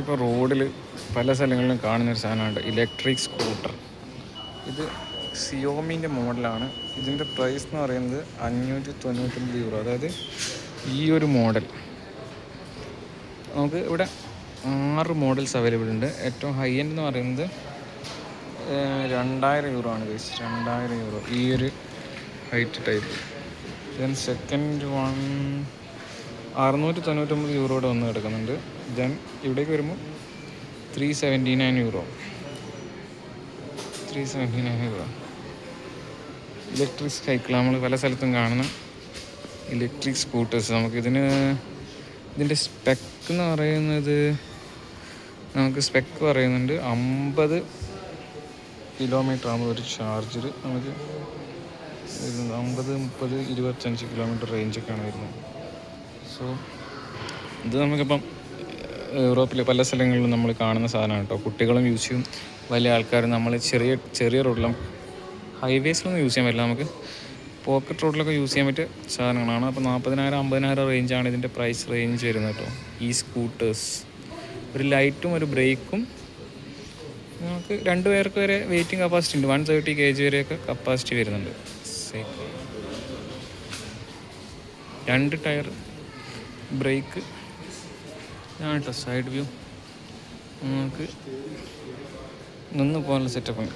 ഇപ്പോൾ റോഡിൽ പല സ്ഥലങ്ങളിലും കാണുന്നൊരു സാധനമുണ്ട്, ഇലക്ട്രിക് സ്കൂട്ടർ. ഇത് സിയോമിൻ്റെ മോഡലാണ്. ഇതിൻ്റെ പ്രൈസ് എന്ന് പറയുന്നത് 599 യൂറോ. അതായത് ഈ ഒരു മോഡൽ നമുക്ക് ഇവിടെ 6 മോഡൽസ് അവൈലബിൾ ഉണ്ട്. ഏറ്റവും ഹൈ എൻഡ് എന്ന് പറയുന്നത് 2000 യൂറോ ആണ്. 2000 യൂറോ ഈ ഒരു height type. Then second one 699 യൂറോയുടെ ഒന്ന് കിടക്കുന്നുണ്ട്. ദെൻ ഇവിടേക്ക് വരുമ്പോൾ 379 യൂറോ. ഇലക്ട്രിക് സൈക്കിൾ നമ്മൾ പല സ്ഥലത്തും കാണുന്ന ഇലക്ട്രിക് സ്കൂട്ടേഴ്സ്. ഇതിൻ്റെ സ്പെക്ക് എന്ന് പറയുന്നത് പറയുന്നുണ്ട് 50 കിലോമീറ്റർ ആകുമ്പോൾ ഒരു ചാർജർ നമുക്ക് 50, 30, 25 കിലോമീറ്റർ റേഞ്ചൊക്കെയാണ് വരുന്നത്. സോ ഇത് നമുക്കിപ്പം യൂറോപ്പിലെ പല സ്ഥലങ്ങളിലും നമ്മൾ കാണുന്ന സാധനമാണ് കേട്ടോ. കുട്ടികളും യൂസ് ചെയ്യും, വലിയ ആൾക്കാരും. നമ്മൾ ചെറിയ റോഡിലും ഹൈവേസിലൊന്നും യൂസ് ചെയ്യാൻ പറ്റില്ല, നമുക്ക് പോക്കറ്റ് റോഡിലൊക്കെ യൂസ് ചെയ്യാൻ പറ്റിയ സാധനങ്ങളാണ്. അപ്പോൾ 40,000, 50,000 റേഞ്ചാണ് ഇതിൻ്റെ പ്രൈസ് റേഞ്ച് വരുന്നത് കേട്ടോ. ഈ സ്കൂട്ടേഴ്സ് ഒരു ലൈറ്റും ഒരു ബ്രേക്കും. നമുക്ക് 2 പേർക്ക് വരെ വെയിറ്റിംഗ് കപ്പാസിറ്റി ഉണ്ട്. 130 kg വരെയൊക്കെ കപ്പാസിറ്റി വരുന്നുണ്ട്. 2 ടയർ, ബ്രേക്ക്. ഇതാണ് കേട്ടോ സൈഡ് വ്യൂ. നമുക്ക് നിന്ന് പോകാനുള്ള സെറ്റപ്പ് ഉണ്ട്.